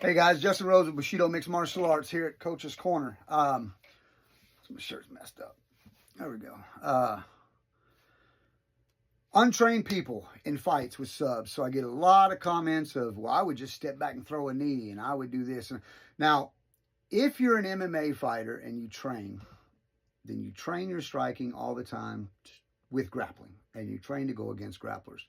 Hey guys, Justin Rose with Bushido Mixed Martial Arts here at Coach's Corner. My shirt's messed up. There we go. Untrained people in fights with subs. So I get a lot of comments of, well, I would just step back and throw a knee and I would do this. Now, if you're an MMA fighter and you train, then you train your striking all the time with grappling and you train to go against grapplers.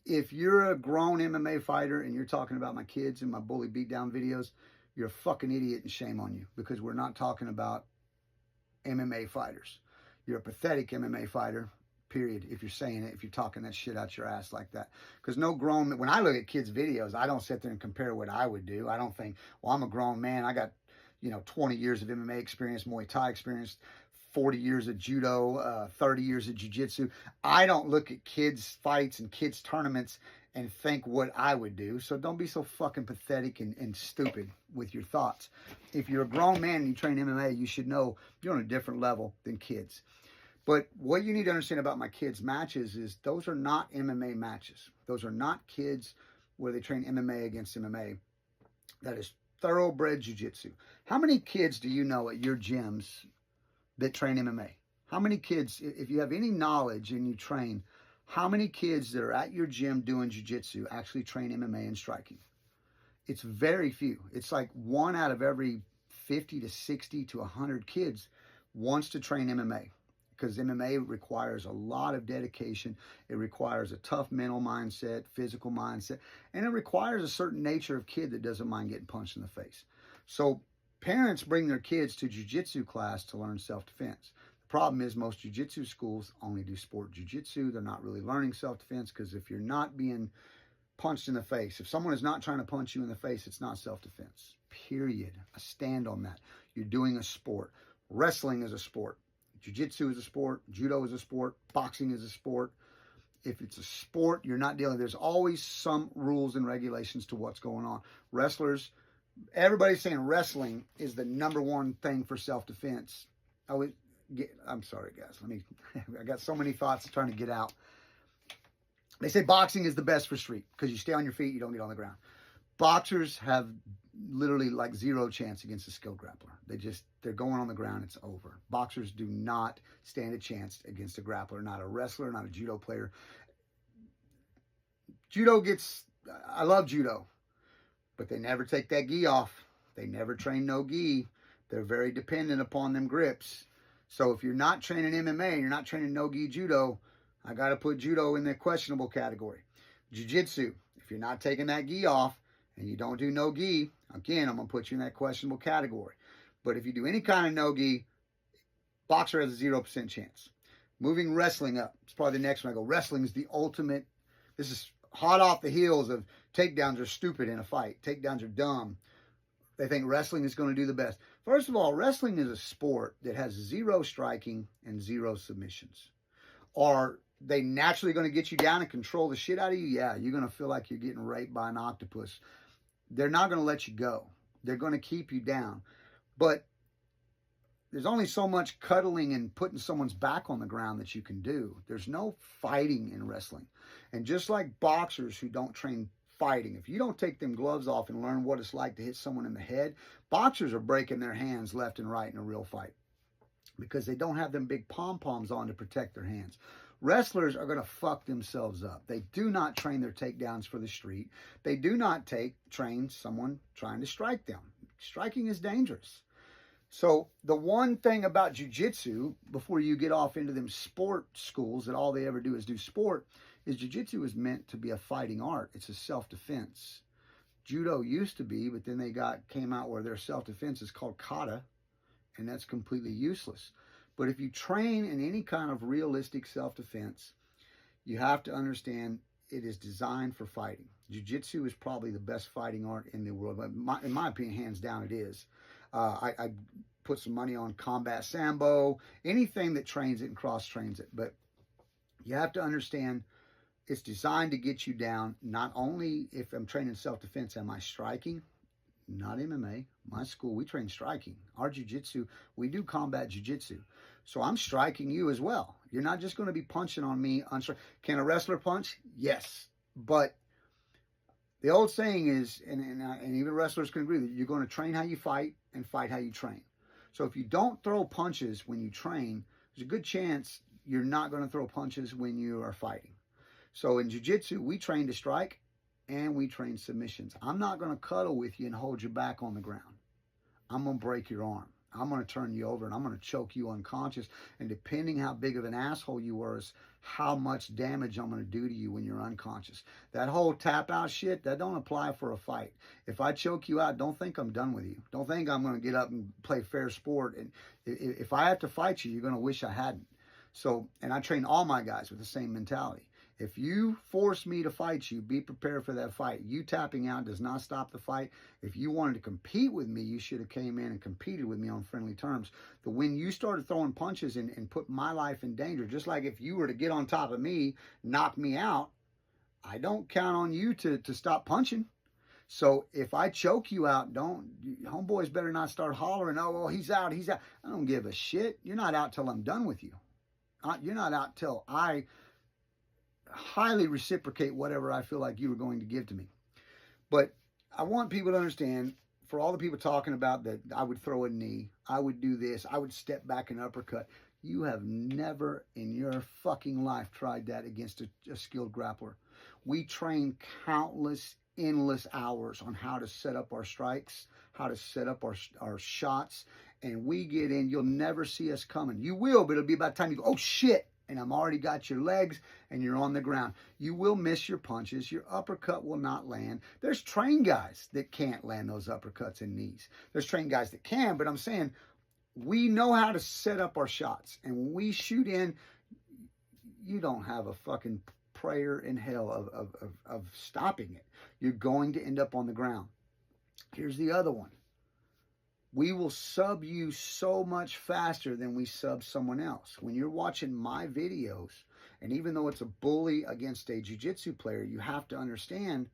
If you're a grown MMA fighter and you're talking about my kids and my bully beatdown videos, you're a fucking idiot and shame on you, because we're not talking about MMA fighters. You're a pathetic MMA fighter, period, if you're saying it, if you're talking that shit out your ass like that. Because no grown, when I look at kids' videos, I don't sit there and compare what I would do. I don't think, well, I'm a grown man. I got, 20 years of MMA experience, Muay Thai experience, 40 years of judo, 30 years of jiu-jitsu. I don't look at kids' fights and kids' tournaments and think what I would do. So don't be so fucking pathetic and stupid with your thoughts. If you're a grown man and you train MMA, you should know you're on a different level than kids. But what you need to understand about my kids' matches is those are not MMA matches. Those are not kids where they train MMA against MMA. That is thoroughbred jiu-jitsu. How many kids do you know at your gyms that train MMA? How many kids, if you have any knowledge and you train, how many kids that are at your gym doing jiu-jitsu actually train MMA and striking? It's very few. It's like 1 out of every 50 to 60 to 100 kids wants to train MMA, because MMA requires a lot of dedication. It requires a tough mental mindset, physical mindset, and it requires a certain nature of kid that doesn't mind getting punched in the face. So parents bring their kids to jiu-jitsu class to learn self-defense. The problem is most jiu-jitsu schools only do sport jiu-jitsu. They're not really learning self-defense, because if you're not being punched in the face, if someone is not trying to punch you in the face, it's not self-defense, period. I stand on that. You're doing a sport. Wrestling is a sport. Jiu-jitsu is a sport. Judo is a sport. Boxing is a sport. If it's a sport, you're not dealing. There's always some rules and regulations to what's going on. Wrestlers, everybody's saying wrestling is the number one thing for self-defense. I'm sorry, guys. I got so many thoughts trying to get out. They say boxing is the best for street because you stay on your feet, you don't get on the ground. Boxers have literally like zero chance against a skilled grappler. They're going on the ground, it's over. Boxers do not stand a chance against a grappler, not a wrestler, not a judo player. I love judo, but they never take that gi off. They never train no gi. They're very dependent upon them grips. So if you're not training MMA, you're not training no gi judo, I got to put judo in the questionable category. Jiu-jitsu, if you're not taking that gi off and you don't do no gi, again, I'm going to put you in that questionable category. But if you do any kind of no gi, boxer has a 0% chance. Moving wrestling up, it's probably the next one I go. Wrestling is the ultimate. This is hot off the heels of takedowns are stupid in a fight. Takedowns are dumb. They think wrestling is going to do the best. First of all, wrestling is a sport that has 0 striking and 0 submissions. Are they naturally going to get you down and control the shit out of you? Yeah, you're going to feel like you're getting raped by an octopus. They're not going to let you go. They're going to keep you down. But there's only so much cuddling and putting someone's back on the ground that you can do. There's no fighting in wrestling. And just like boxers who don't train fighting, if you don't take them gloves off and learn what it's like to hit someone in the head, boxers are breaking their hands left and right in a real fight because they don't have them big pom-poms on to protect their hands. Wrestlers are going to fuck themselves up. They do not train their takedowns for the street. They do not train someone trying to strike them. Striking is dangerous. So the one thing about jiu-jitsu, before you get off into them sport schools that all they ever do is do sport, is jiu-jitsu is meant to be a fighting art. It's a self-defense. Judo used to be, but then they came out where their self-defense is called kata, and that's completely useless. But if you train in any kind of realistic self-defense, you have to understand it is designed for fighting. Jiu-jitsu is probably the best fighting art in the world. But in my opinion, hands down, it is. I put some money on combat sambo, anything that trains it and cross-trains it. But you have to understand it's designed to get you down. Not only if I'm training self-defense, am I striking? Not MMA. My school, we train striking. Our jiu-jitsu, we do combat jiu-jitsu. So I'm striking you as well. You're not just going to be punching on me. Can a wrestler punch? Yes. But The old saying is, and even wrestlers can agree, that you're going to train how you fight and fight how you train. So if you don't throw punches when you train, there's a good chance you're not going to throw punches when you are fighting. So in jiu-jitsu, we train to strike and we train submissions. I'm not going to cuddle with you and hold you back on the ground. I'm going to break your arm. I'm going to turn you over and I'm going to choke you unconscious. And depending how big of an asshole you were is how much damage I'm going to do to you when you're unconscious. That whole tap out shit, that don't apply for a fight. If I choke you out, don't think I'm done with you. Don't think I'm going to get up and play fair sport. And if I have to fight you, you're going to wish I hadn't. So, and I train all my guys with the same mentality. If you force me to fight you, be prepared for that fight. You tapping out does not stop the fight. If you wanted to compete with me, you should have came in and competed with me on friendly terms. But when you started throwing punches and put my life in danger, just like if you were to get on top of me, knock me out, I don't count on you to stop punching. So if I choke you out, homeboys better not start hollering, oh, well, he's out, he's out. I don't give a shit. You're not out till I'm done with you. You're not out till I highly reciprocate whatever I feel like you were going to give to me. But I want people to understand, for all the people talking about that I would throw a knee, I would do this, I would step back and uppercut. You have never in your fucking life tried that against a skilled grappler. We train countless, endless hours on how to set up our strikes, how to set up our shots, and we get in. You'll never see us coming. You will, but it'll be about time you go, oh shit, and I'm already got your legs and you're on the ground. You will miss your punches. Your uppercut will not land. There's trained guys that can't land those uppercuts and knees. There's trained guys that can, but I'm saying we know how to set up our shots. And when we shoot in, you don't have a fucking prayer in hell of stopping it. You're going to end up on the ground. Here's the other one. We will sub you so much faster than we sub someone else. When you're watching my videos, and even though it's a bully against a jiu-jitsu player, you have to understand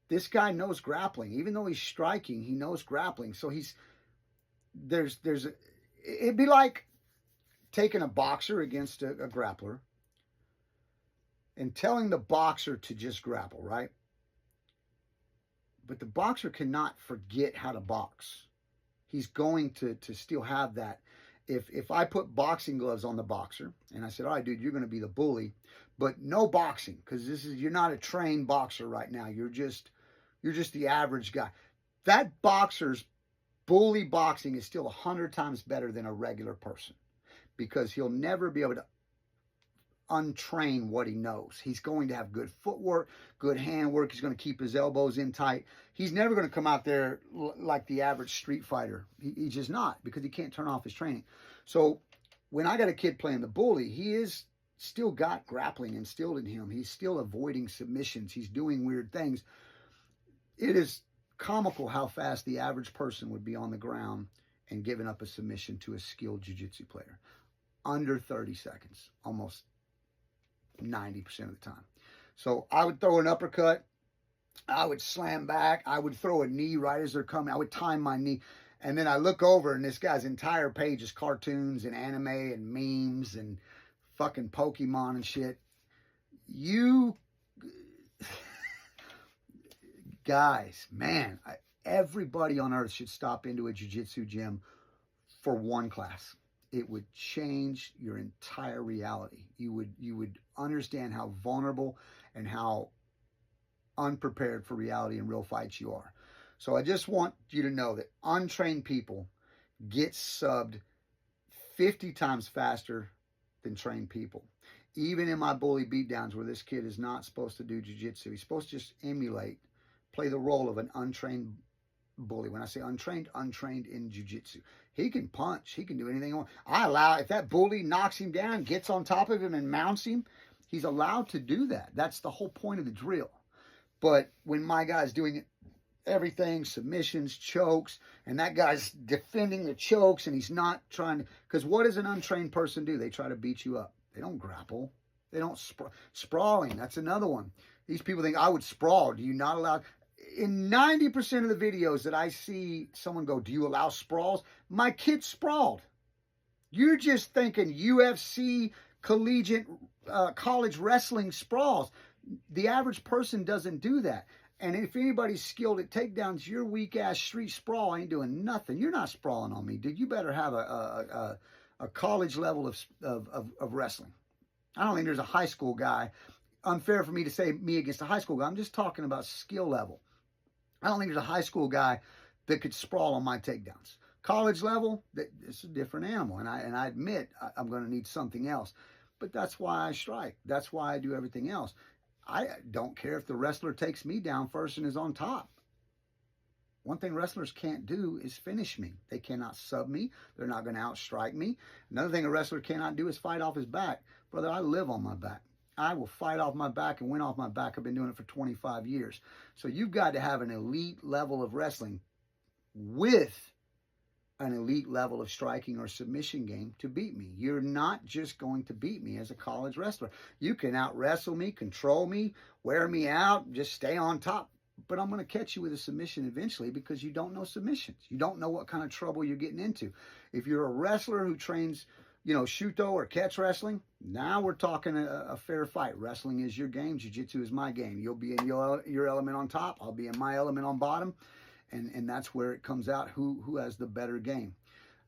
this guy knows grappling. Even though he's striking, he knows grappling. So it'd be like taking a boxer against a grappler and telling the boxer to just grapple, right? But the boxer cannot forget how to box. He's going to still have that. If I put boxing gloves on the boxer and I said, all right, dude, you're going to be the bully, but no boxing, because you're not a trained boxer right now. You're just the average guy. That boxer's bully boxing is still 100 times better than a regular person, because he'll never be able to untrain what he knows. He's going to have good footwork, good handwork. He's going to keep his elbows in tight. He's never going to come out there like the average street fighter. He's just not, because he can't turn off his training. So when I got a kid playing the bully, he is still got grappling instilled in him. He's still avoiding submissions. He's doing weird things. It is comical how fast the average person would be on the ground and giving up a submission to a skilled jiu-jitsu player. Under 30 seconds, almost 90% of the time. So I would throw an uppercut. I would slam back. I would throw a knee right as they're coming. I would time my knee. And then I look over and this guy's entire page is cartoons and anime and memes and fucking Pokemon and shit. You guys, man, everybody on earth should stop into a jiu-jitsu gym for one class. It would change your entire reality. You would understand how vulnerable and how unprepared for reality and real fights you are. So I just want you to know that untrained people get subbed 50 times faster than trained people. Even in my bully beatdowns, where this kid is not supposed to do jiu-jitsu, he's supposed to just emulate, play the role of an untrained bully. When I say untrained in jiu-jitsu. He can punch. He can do anything he wants. If that bully knocks him down, gets on top of him and mounts him, he's allowed to do that. That's the whole point of the drill. But when my guy's doing everything, submissions, chokes, and that guy's defending the chokes and he's not trying to, because what does an untrained person do? They try to beat you up. They don't grapple. They don't sprawling. That's another one. These people think, I would sprawl. Do you not allow? In 90% of the videos that I see someone go, do you allow sprawls? My kid sprawled. You're just thinking UFC, collegiate, college wrestling sprawls. The average person doesn't do that. And if anybody's skilled at takedowns, your weak ass street sprawl ain't doing nothing. You're not sprawling on me, dude. You better have a college level of wrestling. I don't think there's a high school guy. Unfair for me to say me against a high school guy. I'm just talking about skill level. I don't think there's a high school guy that could sprawl on my takedowns. College level, it's a different animal, and I admit I'm going to need something else. But that's why I strike. That's why I do everything else. I don't care if the wrestler takes me down first and is on top. One thing wrestlers can't do is finish me. They cannot sub me. They're not going to outstrike me. Another thing a wrestler cannot do is fight off his back. Brother, I live on my back. I will fight off my back and win off my back. I've been doing it for 25 years. So you've got to have an elite level of wrestling with an elite level of striking or submission game to beat me. You're not just going to beat me as a college wrestler. You can out wrestle me, control me, wear me out, just stay on top. But I'm going to catch you with a submission eventually because you don't know submissions. You don't know what kind of trouble you're getting into. If you're a wrestler who trains, Shuto or catch wrestling, now we're talking a fair fight. Wrestling is your game. Jiu Jitsu is my game. You'll be in your element on top. I'll be in my element on bottom. And that's where it comes out who has the better game.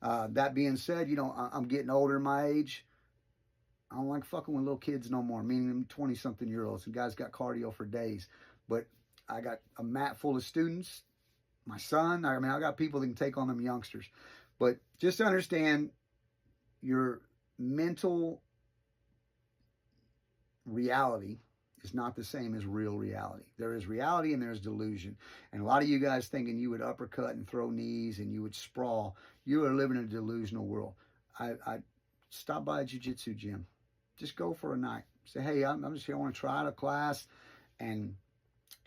That being said, I'm getting older in my age. I don't like fucking with little kids no more, meaning 20-something-year-olds. The guys got cardio for days. But I got a mat full of students. My son, I got people that can take on them youngsters. But just to understand, your mental reality is not the same as real reality. There is reality and there's delusion. And a lot of you guys thinking you would uppercut and throw knees and you would sprawl. You are living in a delusional world. I stop by a jiu-jitsu gym. Just go for a night. Say, hey, I'm just here. I want to try out a class. And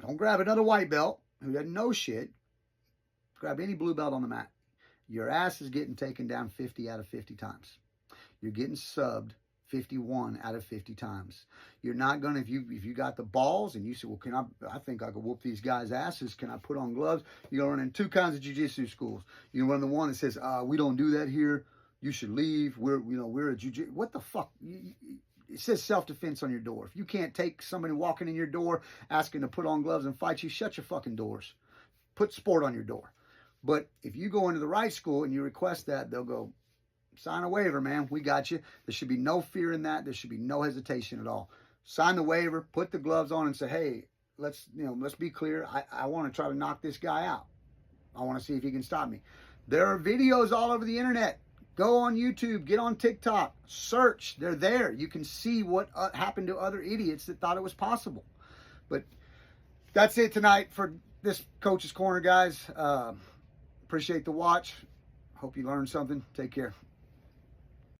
don't grab another white belt who doesn't know shit. Grab any blue belt on the mat. Your ass is getting taken down 50 out of 50 times. You're getting subbed 51 out of 50 times. You're not going to, if you got the balls and you say, well, I think I could whoop these guys' asses. Can I put on gloves? You're going to run in two kinds of jiu-jitsu schools. You run the one that says, we don't do that here. You should leave. We're a jiu-jitsu. What the fuck? It says self-defense on your door. If you can't take somebody walking in your door asking to put on gloves and fight you, shut your fucking doors. Put sport on your door. But if you go into the right school and you request that, they'll go, sign a waiver, man. We got you. There should be no fear in that. There should be no hesitation at all. Sign the waiver, put the gloves on and say, hey, let's be clear. I want to try to knock this guy out. I want to see if he can stop me. There are videos all over the internet. Go on YouTube, get on TikTok, search. They're there. You can see what happened to other idiots that thought it was possible. But that's it tonight for this Coach's Corner, guys. Appreciate the watch. Hope you learned something. Take care.